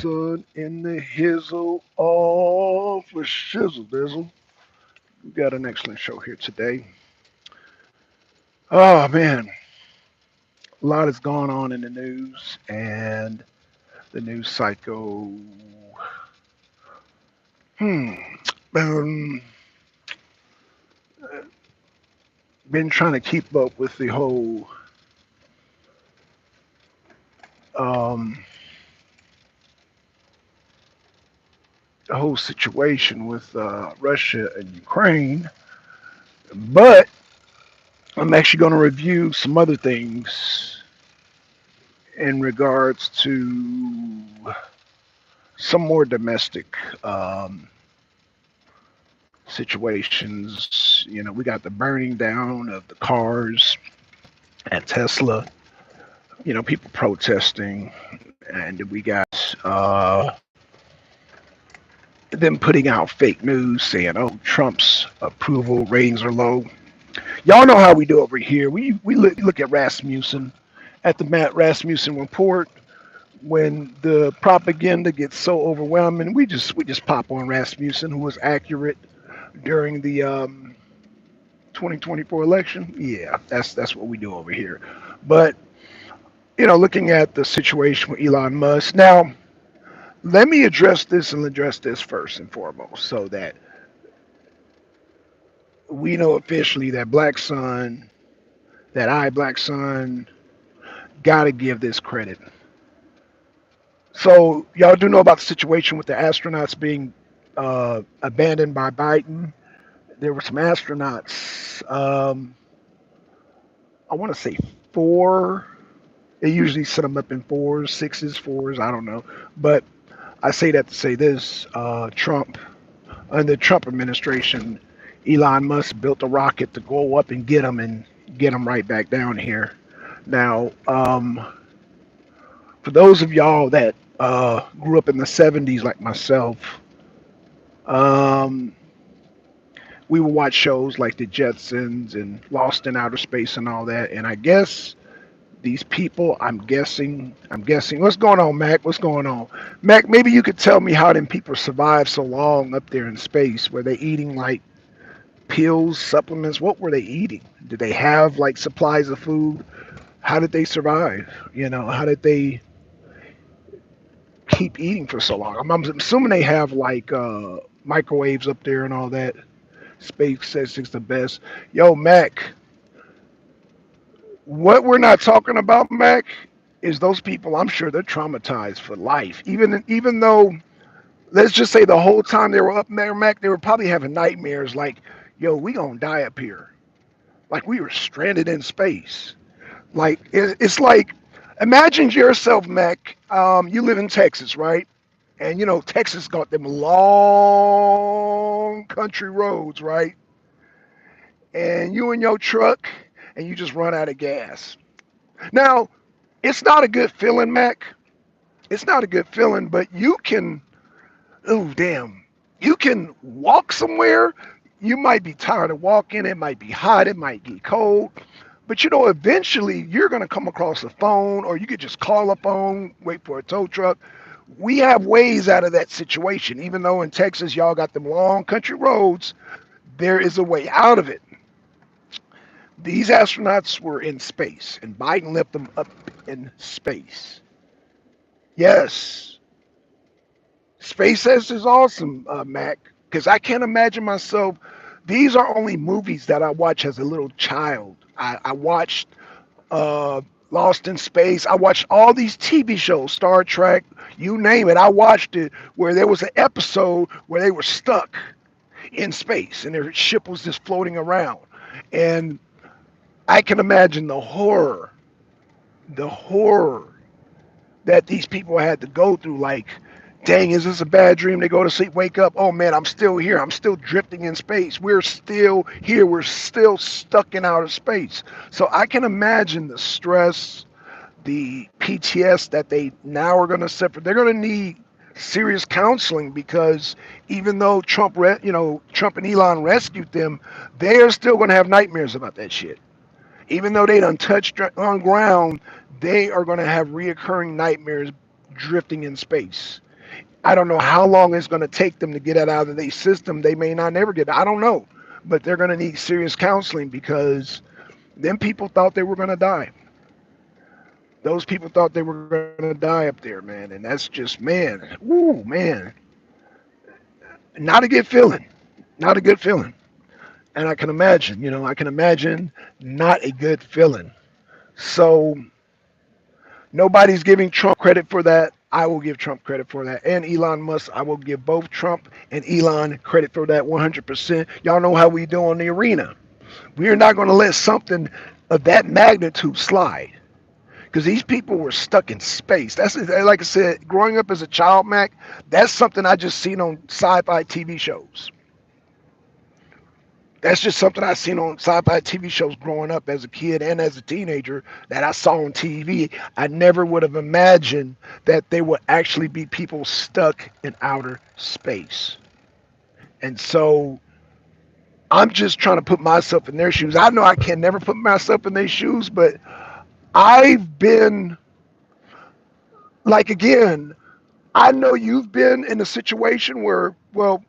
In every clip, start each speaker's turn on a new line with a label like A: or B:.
A: Blackson in the hizzle, all for shizzle dizzle. We got an excellent show here today. Oh man, a lot is going on in the news, and the news cycle. Hmm. Um, been trying to keep up with um, the whole situation with Russia and Ukraine, but I'm actually going to review some other things in regards to some more domestic situations. You know, we got the burning down of the cars at Tesla. You know, people protesting, and we got them putting out fake news saying, "Oh, Trump's approval ratings are low." Y'all know how we do over here. We look at Rasmussen at the Matt Rasmussen report when the propaganda gets so overwhelming. We just pop on Rasmussen, who was accurate during the 2024 election. Yeah, that's what we do over here. But looking at the situation with Elon Musk now, let me address this first and foremost, so that we know officially that Black Sun, got to give this credit. So y'all do know about the situation with the astronauts being abandoned by Biden. There were some astronauts. I want to say four. They usually set them up in fours, sixes, fours. I don't know, but I say that to say this: Trump, under the Trump administration, Elon Musk built a rocket to go up and get them right back down here. Now, for those of y'all that grew up in the '70s, like myself, um, we would watch shows like The Jetsons and Lost in Outer Space and all that. And I guess these people, I'm guessing. What's going on, Mac? What's going on, Mac? Maybe you could tell me how them people survive so long up there in space. Were they eating like pills, supplements? What were they eating? Did they have like supplies of food? How did they survive? How did they keep eating for so long? I'm assuming they have like microwaves up there and all that. Space says it's the best. Yo, Mac, what we're not talking about, Mac, is those people. I'm sure they're traumatized for life. Even though, let's just say the whole time they were up there, Mac, they were probably having nightmares like, "Yo, we gonna die up here. Like we were stranded in space." Like it's like, imagine yourself, Mac. You live in Texas, right? And Texas got them long country roads, right? And you in your truck, and you just run out of gas. Now, it's not a good feeling, Mac. It's not a good feeling, but you can, oh, damn, you can walk somewhere. You might be tired of walking. It might be hot. It might get cold. But eventually you're going to come across a phone, or you could just call a phone, wait for a tow truck. We have ways out of that situation. Even though in Texas, y'all got them long country roads, there is a way out of it. These astronauts were in space, and Biden left them up in space. Yes, SpaceX is awesome, Mac, because I can't imagine myself. These are only movies that I watched as a little child. I watched Lost in Space. I watched all these TV shows, Star Trek, you name it. I watched it where there was an episode where they were stuck in space and their ship was just floating around. And I can imagine the horror that these people had to go through. Like, dang, is this a bad dream? They go to sleep, wake up. Oh man, I'm still here. I'm still drifting in space. We're still here. We're still stuck in outer space. So I can imagine the stress, the PTS that they now are going to suffer. They're going to need serious counseling, because even though Trump and Elon rescued them, they are still going to have nightmares about that shit. Even though they done touched on ground, they are going to have reoccurring nightmares drifting in space. I don't know how long it's going to take them to get it out of their system. They may not never get it. I don't know. But they're going to need serious counseling because them people thought they were going to die. Those people thought they were going to die up there, man. And that's just, man, woo, man, not a good feeling. Not a good feeling. And I can imagine, I can imagine not a good feeling. So nobody's giving Trump credit for that. I will give Trump credit for that. And Elon Musk, I will give both Trump and Elon credit for that 100%. Y'all know how we do on the arena. We are not going to let something of that magnitude slide because these people were stuck in space. That's like I said, growing up as a child, Mac, that's something I just seen on sci-fi TV shows. That's just something I seen on sci-fi TV shows growing up as a kid and as a teenager that I saw on TV. I never would have imagined that there would actually be people stuck in outer space. And so I'm just trying to put myself in their shoes. I know I can never put myself in their shoes, but I've been like, again, I know you've been in a situation where, well,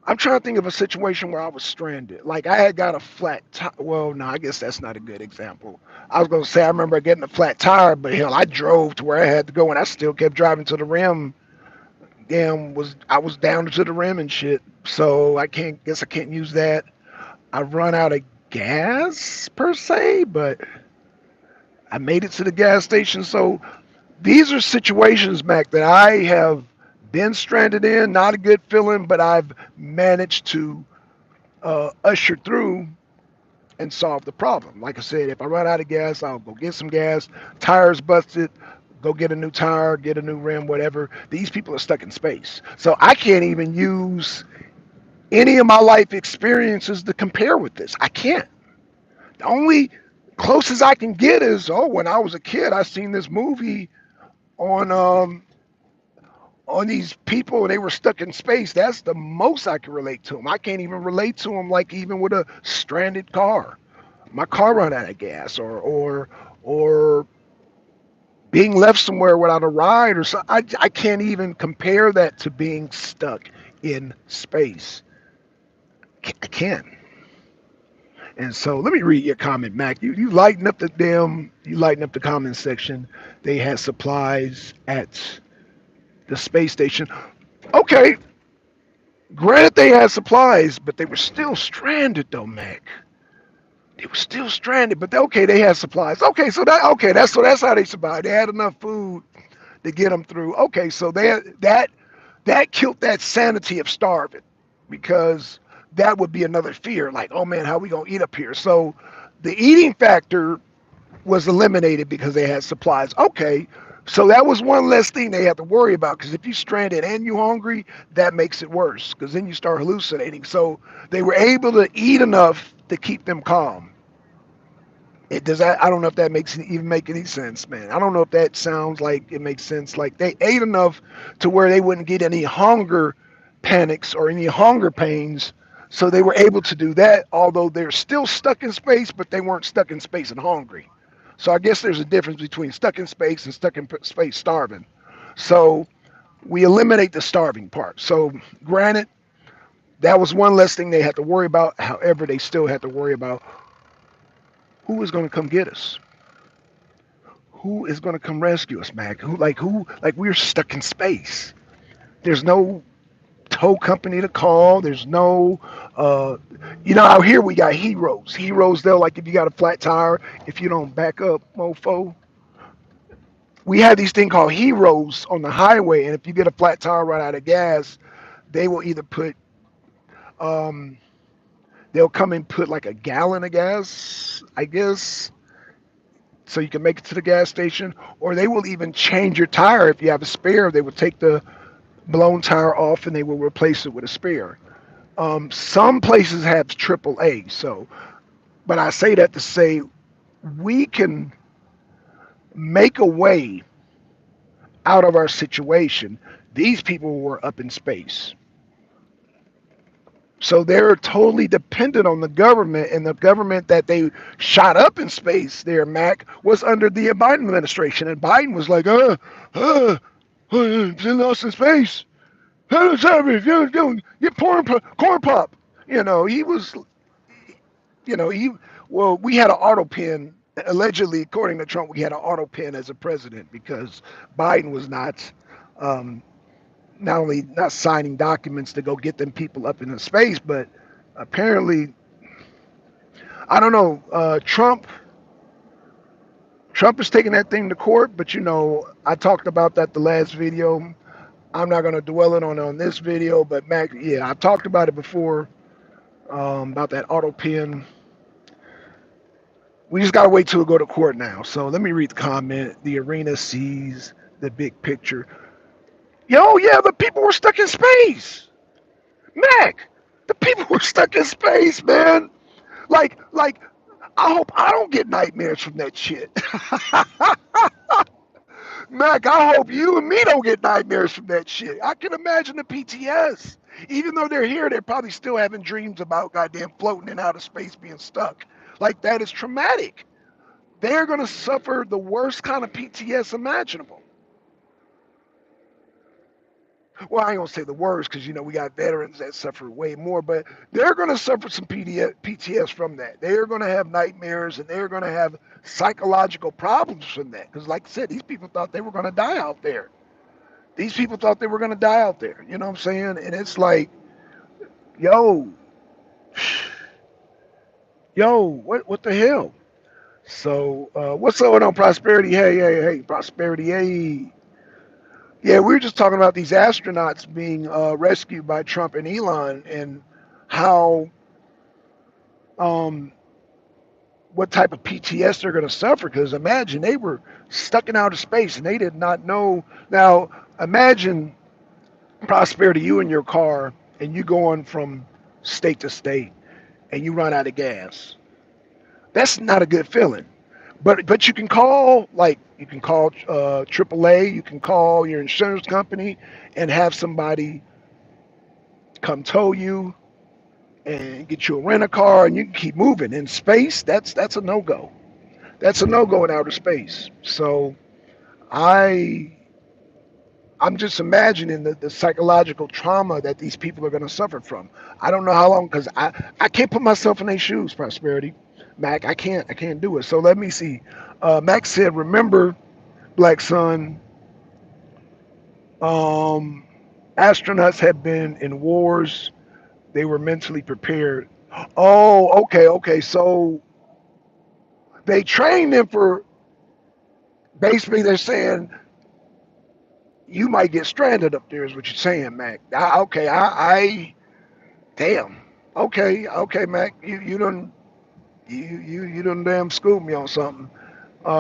A: I'm trying to think of a situation where I was stranded. Like I had got a flat tire. Well, no, I guess that's not a good example. I was going to say I remember getting a flat tire, but hell, I drove to where I had to go and I still kept driving to the rim. Damn, I was down to the rim and shit. So I can't use that. I run out of gas per se, but I made it to the gas station. So these are situations, Mac, that I have been stranded in. Not a good feeling, but I've managed to usher through and solve the problem. Like I said, if I run out of gas, I'll go get some gas. Tires busted, go get a new tire, get a new rim, whatever. These people are stuck in space. So I can't even use any of my life experiences to compare with this. I can't. The only closest I can get is, oh, when I was a kid, I seen this movie on these people and they were stuck in space. That's the most I can relate to them. I can't even relate to them like even with a stranded car. My car run out of gas or being left somewhere without a ride or so. I can't even compare that to being stuck in space. I can't. And so let me read your comment, Mac. You lighten up the comment section. They had supplies at the space station. Okay, granted they had supplies, but they were still stranded though, Mac. They were still stranded, but okay, they had supplies. That's how they survived. They had enough food to get them through. Okay, so that killed that sanity of starving because that would be another fear. Like, oh man, how we gonna eat up here? So the eating factor was eliminated because they had supplies. Okay, so that was one less thing they had to worry about. Because if you're stranded and you're hungry, that makes it worse. Because then you start hallucinating. So they were able to eat enough to keep them calm. It does. I don't know if that even make any sense, man. I don't know if that sounds like it makes sense. Like they ate enough to where they wouldn't get any hunger panics or any hunger pains. So they were able to do that, although they're still stuck in space, but they weren't stuck in space and hungry. So I guess there's a difference between stuck in space and stuck in space starving. So we eliminate the starving part. So granted, that was one less thing they had to worry about. However, they still had to worry about who is going to come get us. Who is going to come rescue us, Mac? Like we're stuck in space. There's no tow company to call. There's no, out here we got heroes. Heroes, though, like if you got a flat tire, if you don't back up, mofo, we have these thing called heroes on the highway, and if you get a flat tire right out of gas, they will either um, they'll come and put like a gallon of gas, I guess, so you can make it to the gas station, or they will even change your tire if you have a spare. They will take the blown tire off and they will replace it with a spare. Some places have AAA, so, but I say that to say we can make a way out of our situation. These people were up in space. So they're totally dependent on the government, and the government that they shot up in space there, Mac, was under the Biden administration. And Biden was like, It's lost in space. Get corn pop. You know, he was, you know, well, we had an auto pen. Allegedly, according to Trump, we had an auto pen as a president because Biden was um, not only not signing documents to go get them people up into space, but apparently, I don't know, Trump is taking that thing to court, but you know, I talked about that the last video. I'm not going to dwell it on this video, but Mac, yeah, I talked about it before about that auto pen. We just got to wait till we go to court now. So let me read the comment. The arena sees the big picture. Yo, yeah, the people were stuck in space. Mac, the people were stuck in space, man. Like, I hope I don't get nightmares from that shit. Mac, I hope you and me don't get nightmares from that shit. I can imagine the PTS. Even though they're here, they're probably still having dreams about goddamn floating in outer space being stuck. Like, that is traumatic. They're going to suffer the worst kind of PTS imaginable. Well, I ain't going to say the worst because, you know, we got veterans that suffer way more, but they're going to suffer some PTS from that. They're going to have nightmares and they're going to have psychological problems from that. Because, like I said, these people thought they were going to die out there. These people thought they were going to die out there. You know what I'm saying? And it's like, yo, what the hell? So, what's going on, Prosperity? Hey, Prosperity, hey. Yeah, we were just talking about these astronauts being rescued by Trump and Elon and how, um, what type of PTS they're going to suffer. Because imagine they were stuck in outer space and they did not know. Now, imagine Prosperity, you in your car and you going from state to state and you run out of gas. That's not a good feeling. But you can call AAA, you can call your insurance company and have somebody come tow you and get you a rent a car and you can keep moving. In space, that's a no go. That's a no go in outer space. So I I'm just imagining the psychological trauma that these people are going to suffer from. I don't know how long because I can't put myself in their shoes, Prosperity. Mac, I can't do it. So let me see. Mac said, remember, Black Sun, um, astronauts have been in wars. They were mentally prepared. Oh, okay. So they trained them for basically they're saying you might get stranded up there is what you're saying, Mac. Okay, I damn. Okay, Mac. You done damn schooled me on something.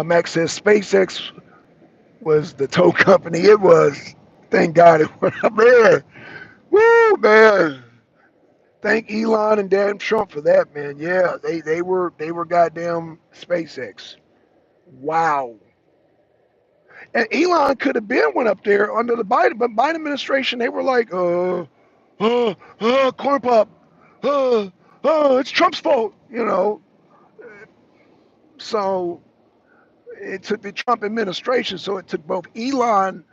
A: Mac says SpaceX was the tow company. It was. Thank God it was. Man, woo, man. Thank Elon and damn Trump for that, man. Yeah, they were goddamn SpaceX. Wow. And Elon could have been went up there under the Biden, but Biden administration they were like, corn pop, uh, it's Trump's fault, you know. So it took the Trump administration. So it took both Elon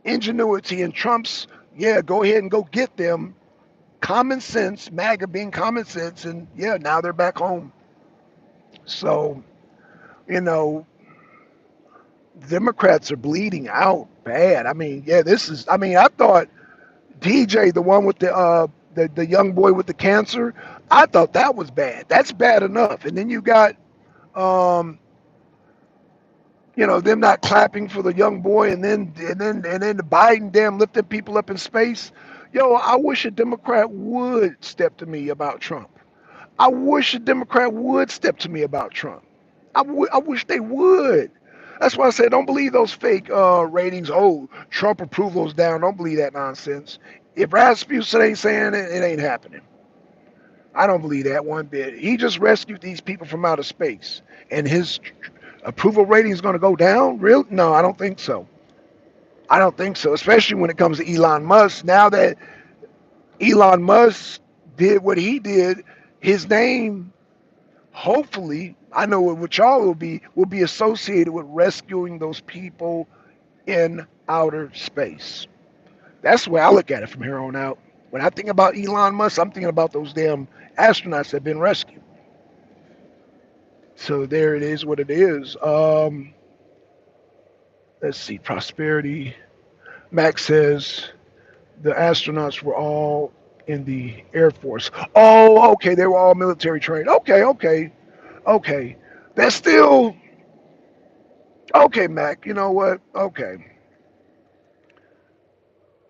A: ingenuity and Trump's, yeah, go ahead and go get them. Common sense, MAGA being common sense, and yeah, now they're back home. So, you know, Democrats are bleeding out bad. I mean, yeah, I thought DJ, the one with the young boy with the cancer, I thought that was bad. That's bad enough. And then you got um, them not clapping for the young boy, and then the Biden damn lifting people up in space. Yo, I wish a Democrat would step to me about Trump. I wish a Democrat would step to me about Trump. I wish they would. That's why I said don't believe those fake ratings. Oh, Trump approval is down. Don't believe that nonsense. If Rasputin ain't saying it, it ain't happening. I don't believe that one bit. He just rescued these people from outer space, and his approval rating is going to go down? Real? No, I don't think so. I don't think so, especially when it comes to Elon Musk. Now that Elon Musk did what he did, his name, hopefully, I know what y'all will be associated with rescuing those people in outer space. That's the way I look at it from here on out. When I think about Elon Musk, I'm thinking about those damn astronauts that have been rescued. So there it is, what it is. Let's see, prosperity. Max says the astronauts were all in the Air Force. Oh, okay, they were all military trained. Okay, okay, okay. That's still okay, Mac. You know what? Okay,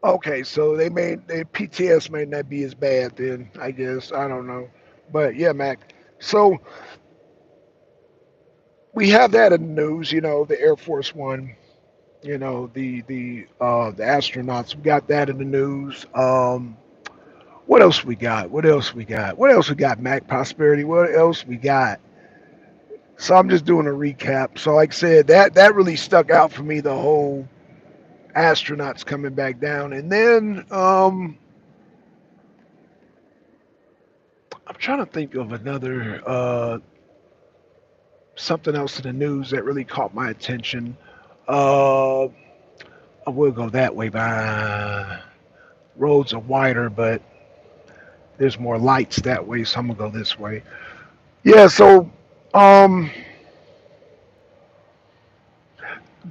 A: okay. So they made their PTS may not be as bad then. I guess I don't know, but yeah, Mac. So we have that in the news. You know, the Air Force One. You know, the astronauts. We got that in the news. What else we got? What else we got? What else we got, Mac Prosperity? What else we got? So I'm just doing a recap. So like I said, that really stuck out for me, the whole astronauts coming back down. And then I'm trying to think of another something else in the news that really caught my attention. I will go that way, but roads are wider, but there's more lights that way, so I'm gonna go this way. Yeah, so um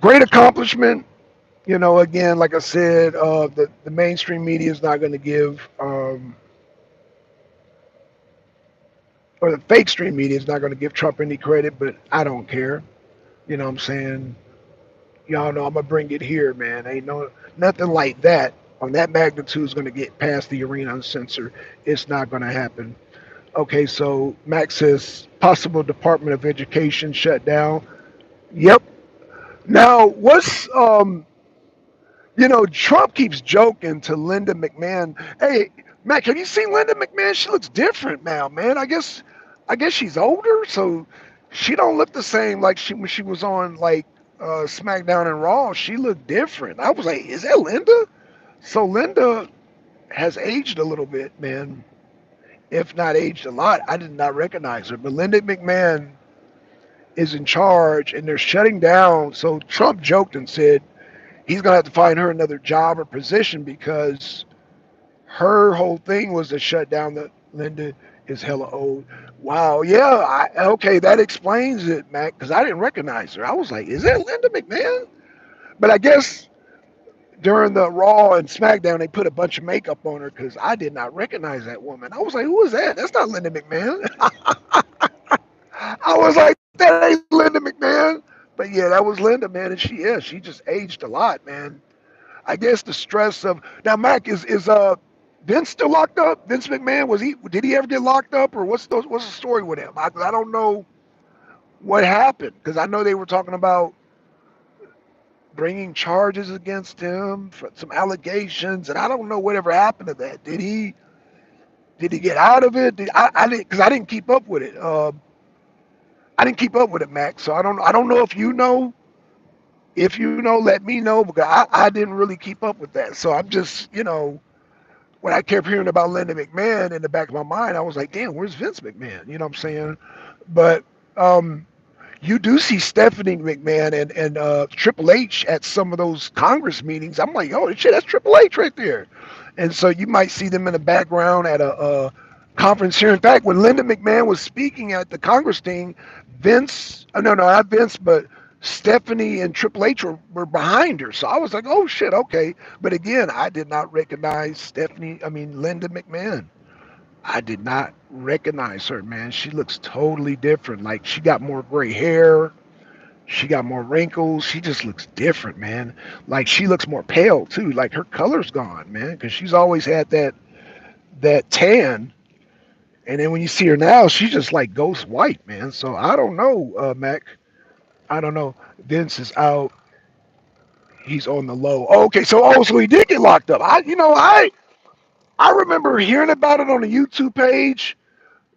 A: great accomplishment. You know, again, like I said, the mainstream media is not going to give, or the fake stream media is not going to give Trump any credit, but I don't care. You know what I'm saying? Y'all know I'm going to bring it here, man. Ain't no nothing like that on that magnitude is going to get past the arena uncensored. It's not going to happen. Okay, so Max says possible Department of Education shut down. Yep. Now, Trump keeps joking to Linda McMahon. Hey, Mac, have you seen Linda McMahon? She looks different now, man. I guess she's older, so she don't look the same like she when she was on like SmackDown and Raw. She looked different. I was like, is that Linda? So Linda has aged a little bit, man. If not aged a lot, I did not recognize her. But Linda McMahon is in charge, and they're shutting down. So Trump joked and said he's gonna have to find her another job or position because her whole thing was to shut down the Linda is hella old. Wow, yeah, okay, that explains it, Mac, because I didn't recognize her. I was like, is that Linda McMahon? But I guess during the Raw and SmackDown, they put a bunch of makeup on her because I did not recognize that woman. I was like, who is that? That's not Linda McMahon. I was like, that ain't Linda McMahon. But yeah, that was Linda, man, and she just aged a lot, man. I guess the stress of now Mac is Vince still locked up? Vince McMahon did he ever get locked up or what's the story with him? I don't know what happened because I know they were talking about bringing charges against him for some allegations and I don't know whatever happened to that. Did he get out of it? I didn't because I didn't keep up with it. I didn't keep up with it, Mac. So I don't know if you know. If you know, let me know because I didn't really keep up with that. So I'm just when I kept hearing about Linda McMahon in the back of my mind, I was like, damn, where's Vince McMahon? You know what I'm saying? But you do see Stephanie McMahon and Triple H at some of those Congress meetings. I'm like, oh shit, that's Triple H right there. And so you might see them in the background at a conference here. In fact, when Linda McMahon was speaking at the Congress thing, no, not Vince, but Stephanie and Triple H were behind her. So I was like, oh shit, okay. But again, I did not recognize Linda McMahon. I did not recognize her, man. She looks totally different. Like she got more gray hair, she got more wrinkles. She just looks different, man. Like she looks more pale too. Like her color's gone, man, because she's always had that tan. And then when you see her now, she's just like ghost white, man. So I don't know, Mac. I don't know. Vince is out. He's on the low. Oh, okay, so he did get locked up. I remember hearing about it on the YouTube page.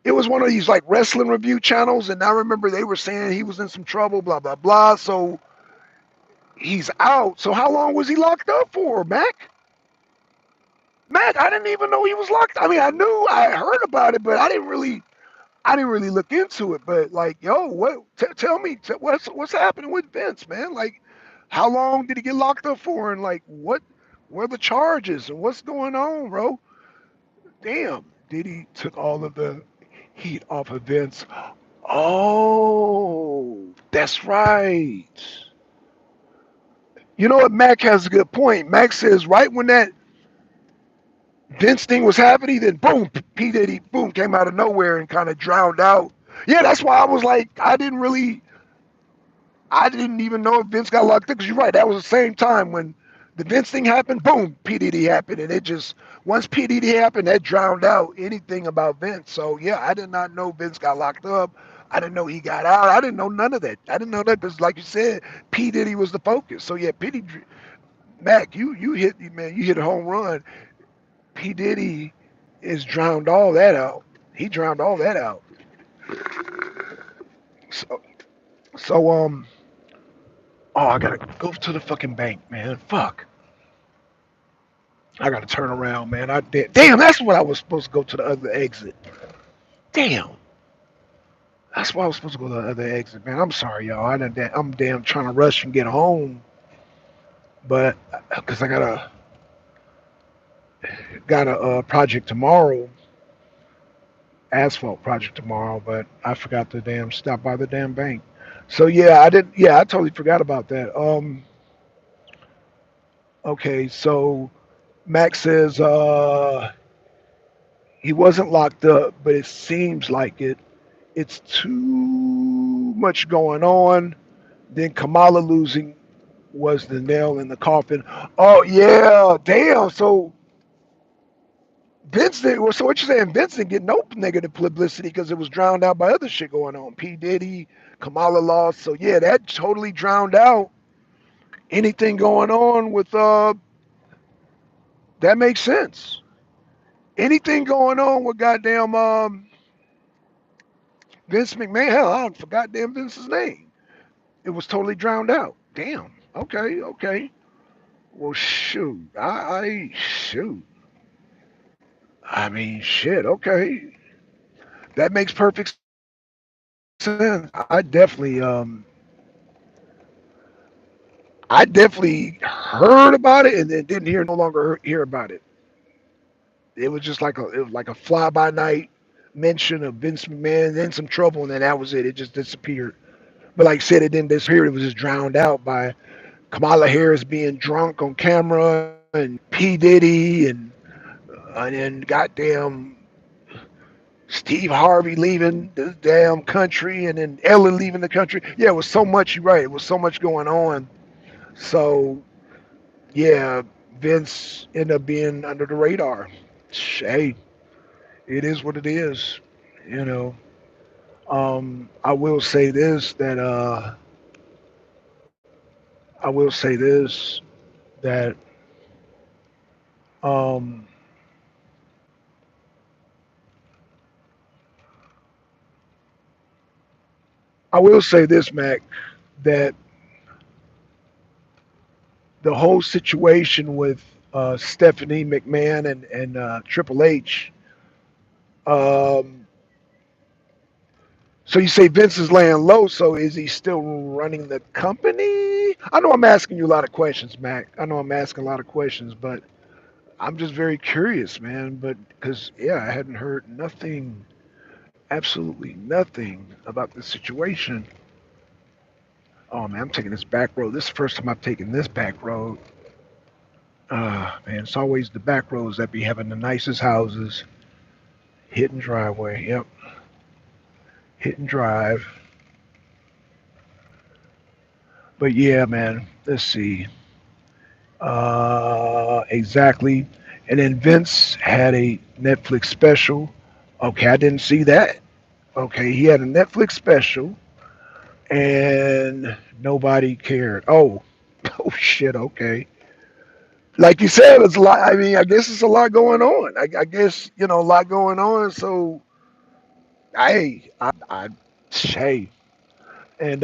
A: It was one of these like wrestling review channels, and I remember they were saying he was in some trouble, blah blah blah. So he's out. So how long was he locked up for, Mac? Mac, I didn't even know he was locked. I mean, I heard about it, but I didn't really look into it. But like, yo, tell me what's happening with Vince, man? Like, How long did he get locked up for? And like, what are the charges and what's going on, bro? Damn, Diddy took all of the heat off of Vince. Oh, that's right. You know what? Mac has a good point. Mac says right when that Vince thing was happening, then boom, P Diddy, boom, came out of nowhere and kind of drowned out. Yeah, that's why I was like, I didn't even know if Vince got locked up. Because you're right, that was the same time when the Vince thing happened. Boom, P Diddy happened, and it just once P Diddy happened, that drowned out anything about Vince. So yeah, I did not know Vince got locked up. I didn't know he got out. I didn't know none of that. I didn't know that because, like you said, P Diddy was the focus. So yeah, P Diddy, Mac, you hit man, you hit a home run. P Diddy is drowned all that out. He drowned all that out. So, so. Oh, I gotta go to the fucking bank, man. Fuck. I gotta turn around, man. I did. Damn, that's what I was supposed to go to the other exit. Damn, that's why I was supposed to go to the other exit, man. I'm sorry, y'all. I'm damn trying to rush and get home, but because I got a project tomorrow, asphalt project tomorrow, but I forgot to damn stop by the damn bank. So yeah, I didn't. Yeah, I totally forgot about that. Okay, so Max says he wasn't locked up, but it seems like it. It's too much going on. Then Kamala losing was the nail in the coffin. Oh yeah, damn. So Vincent. So what you saying? Vincent get no negative publicity because it was drowned out by other shit going on. P Diddy, Kamala lost. So yeah, that totally drowned out anything going on with. That makes sense. Anything going on with goddamn Vince McMahon? Hell, I forgot damn Vince's name. It was totally drowned out. Damn. Okay, okay. Well, shoot. I shoot. I mean, shit. Okay, that makes perfect sense. I definitely heard about it and then didn't hear no longer hear about it. It was just like it was like a fly by night mention of Vince McMahon, then some trouble, and then that was it. It just disappeared. But like I said, it didn't disappear. It was just drowned out by Kamala Harris being drunk on camera and P Diddy and then goddamn Steve Harvey leaving the damn country and then Ellen leaving the country. Yeah, it was so much. You're right. It was so much going on. So yeah, Vince ended up being under the radar. Hey, it is what it is. You know. I will say this that I will say this that um I will say this, Mac, that the whole situation with Stephanie McMahon and Triple H. Um, so you say Vince is laying low. So is he still running the company? I know I'm asking you a lot of questions, Mac. I know I'm asking a lot of questions, but I'm just very curious, man. But because yeah, I hadn't heard nothing, absolutely nothing about this situation. Oh man, I'm taking this back road. This is the first time I've taken this back road. Man, it's always the back roads that be having the nicest houses. Hidden driveway. Yep. Hit and drive. But yeah, man. Let's see. Exactly. And then Vince had a Netflix special. Okay, I didn't see that. Okay, he had a Netflix special, and nobody cared. Oh, oh shit. Okay. Like you said, it's a lot. I mean, I guess it's a lot going on. I guess a lot going on. So, hey, and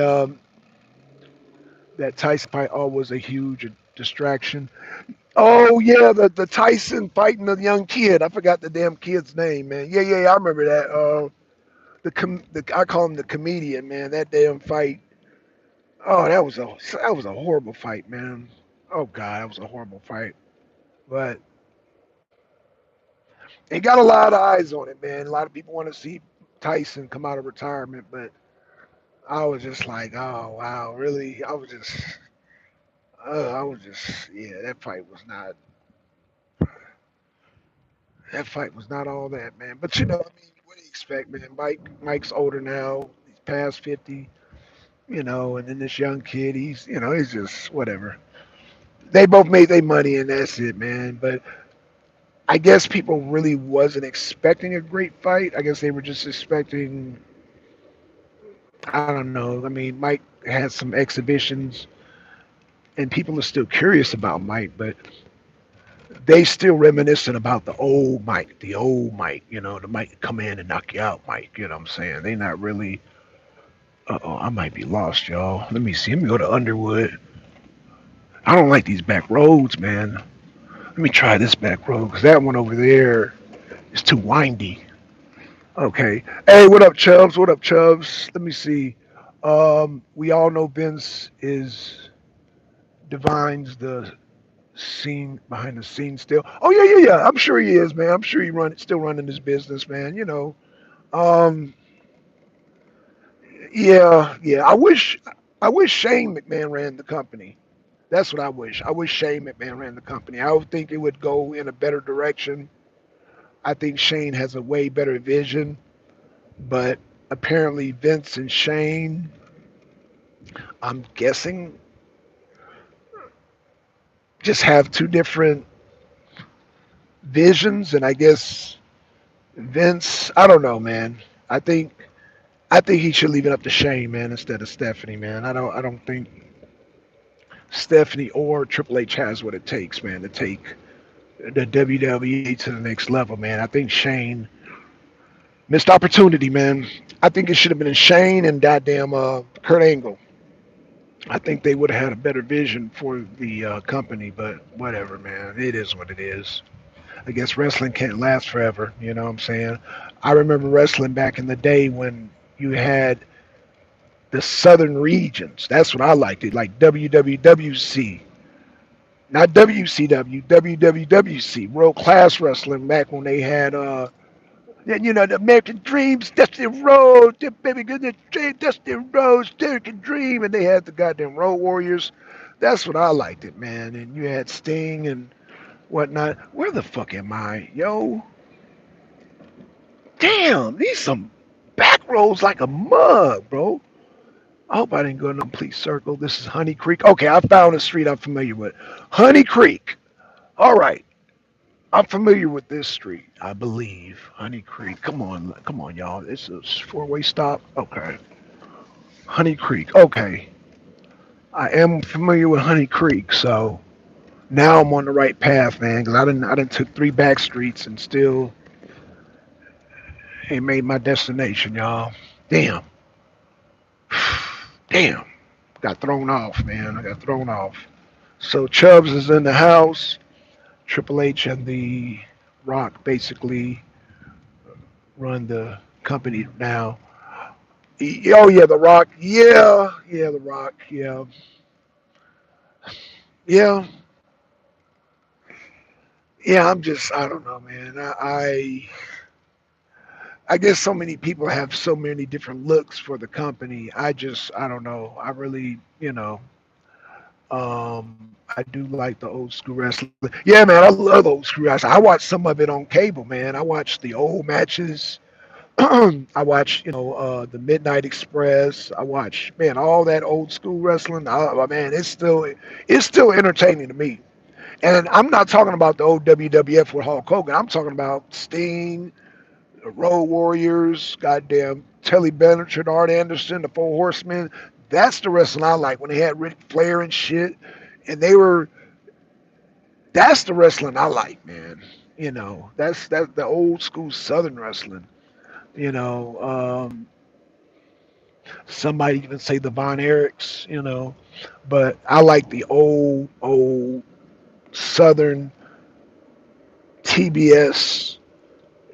A: that Tyson fight was a huge distraction. Oh yeah, the Tyson fighting the young kid. I forgot the damn kid's name, man. Yeah, yeah, yeah, I remember that. The I call him the comedian, man. That damn fight. Oh, that was a horrible fight, man. Oh God, that was a horrible fight. But it got a lot of eyes on it, man. A lot of people want to see Tyson come out of retirement, but I was just like, oh wow, really? Yeah, that fight was not all that, man. But I mean, what do you expect, man? Mike's older now. He's past 50, and then this young kid, he's just whatever. They both made their money, and that's it, man. But I guess people really wasn't expecting a great fight. I guess they were just expecting, I don't know. I mean, Mike had some exhibitions, and people are still curious about Mike, but they still reminiscent about the old Mike, the Mike come in and knock you out, Mike. You know what I'm saying? They not really. Oh, I might be lost, y'all. Let me see. Let me go to Underwood. I don't like these back roads, man. Let me try this back road because that one over there is too windy. Okay. Hey, what up, Chubbs? What up, Chubbs? Let me see. We all know Vince is divines the scene behind the scenes still. Oh yeah, yeah, yeah. I'm sure he is, man. I'm sure he still running his business, man. Um, yeah, yeah. I wish Shane McMahon ran the company. That's what I wish. I wish Shane McMahon ran the company. I would think it would go in a better direction. I think Shane has a way better vision, but apparently Vince and Shane, I'm guessing, just have two different visions, and I guess Vince, I don't know, man. I think I think he should leave it up to Shane, man, instead of Stephanie, man. I don't think Stephanie or Triple H has what it takes, man, to take the WWE to the next level, man. I think Shane missed opportunity, man. I think it should have been Shane and goddamn Kurt Angle. I think they would have had a better vision for the company, but whatever, man. It is what it is. I guess wrestling can't last forever. You know what I'm saying? I remember wrestling back in the day when you had the southern regions. That's what I liked it, like WWWC, not WCW, WWWC, World Class Wrestling. Back when they had, the American Dreams, Dusty Rhodes, the baby goodness, Dusty Rhodes, American Dream, and they had the goddamn Road Warriors. That's what I liked it, man. And you had Sting and whatnot. Where the fuck am I, yo? Damn, these some back roads like a mug, bro. I hope I didn't go in a complete circle. This is Honey Creek. Okay, I found a street I'm familiar with. Honey Creek. All right. I'm familiar with this street, I believe. Honey Creek. Come on, y'all. This is four-way stop. Okay. Honey Creek. Okay. I am familiar with Honey Creek, so now I'm on the right path, man. Because I didn't took three back streets and still ain't made my destination, y'all. Damn. Damn. Got thrown off, man. I got thrown off. So Chubbs is in the house. Triple H and the Rock basically run the company now. Oh yeah, the Rock. Yeah, yeah, the Rock. Yeah, yeah, yeah. I don't know, man. I guess so many people have so many different looks for the company. I don't know. I really, I do like the old school wrestling. Yeah, man, I love old school wrestling. I watched some of it on cable, man. I watched the old matches. I watch, the Midnight Express. I watch, man, all that old school wrestling. Man, it's still entertaining to me. And I'm not talking about the old WWF with Hulk Hogan. I'm talking about Sting, the Road Warriors, goddamn Telly Blanchard, Art Anderson, the Four Horsemen. That's the wrestling I like when they had Ric Flair and shit. And that's the wrestling I like, man. That's the old school Southern wrestling. You know, somebody even say the Von Erichs, but I like the old Southern TBS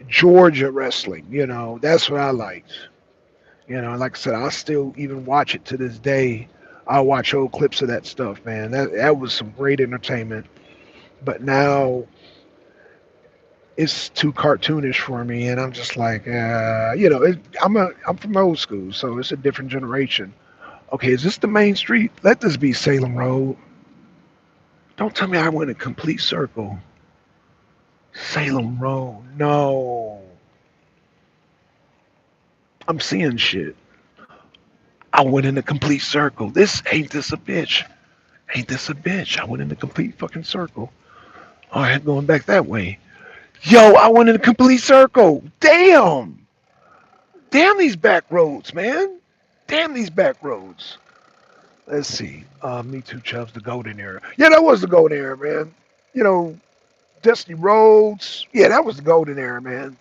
A: Georgia wrestling. That's what I liked. Like I said, I still even watch it to this day. I'll watch old clips of that stuff, man. That was some great entertainment. But now it's too cartoonish for me, and I'm just like, I'm from old school, so it's a different generation. Okay, is this the main street? Let this be Salem Road. Don't tell me I went a complete circle. Salem Road. No, I'm seeing shit. I went in a complete circle. This ain't this a bitch? Ain't this a bitch? I went in a complete fucking circle. All right, going back that way. Yo, I went in a complete circle. Damn. Damn these back roads, man. Damn these back roads. Let's see. Me Too Chubbs, the golden era. Yeah, that was the golden era, man. You know, Dusty Roads. Yeah, that was the golden era, man.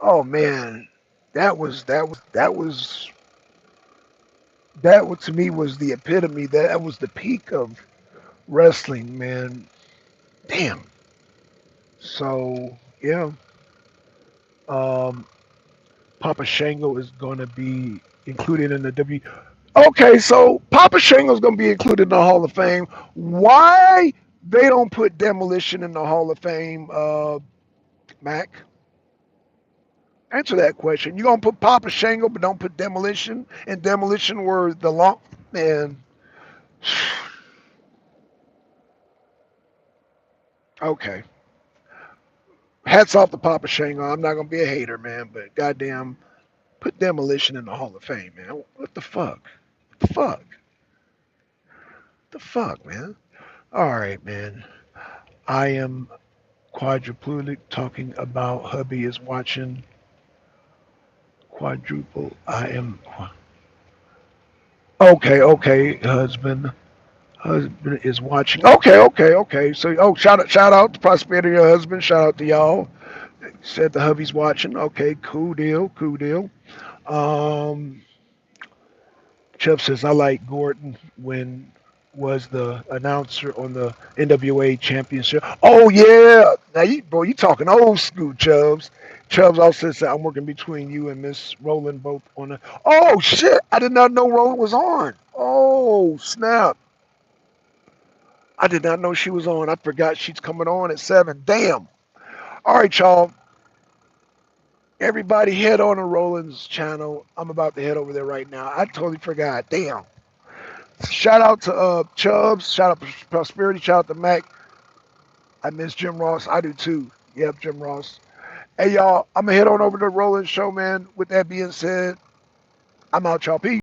A: Oh man, that was to me was the epitome. That was the peak of wrestling, man. Damn. So yeah, um, Papa Shango is going to be included in the W. Okay, so Papa Shango's going to be included in the Hall of Fame. Why they don't put Demolition in the Hall of Fame, Mac? Answer that question. You gonna put Papa Shango, but don't put Demolition? And Demolition were the long man. Okay. Hats off to Papa Shango. I'm not gonna be a hater, man, but goddamn, put Demolition in the Hall of Fame, man. What the fuck? What the fuck? The fuck, man? All right, man. I am quadriplegic talking about hubby is watching quadruple. I am okay, okay, husband. Husband is watching. Okay, okay, okay. So, oh, shout out to prosperity, your husband. Shout out to y'all. Said the hubby's watching. Okay, cool deal, cool deal. Um, Chubb says I like Gordon when was the announcer on the NWA Championship. Oh yeah, now you bro, you talking old school, Chubbs. Chubbs also said I'm working between you and Miss Roland both on the. Oh shit, I did not know Roland was on. Oh snap. I did not know she was on. I forgot she's coming on at 7. Damn. All right, y'all. Everybody head on to Roland's channel. I'm about to head over there right now. I totally forgot. Damn. Shout out to Chubbs. Shout out to Prosperity. Shout out to Mac. I miss Jim Ross. I do too. Yep, Jim Ross. Hey, y'all. I'm going to head on over to Roland's show, man. With that being said, I'm out, y'all. Peace.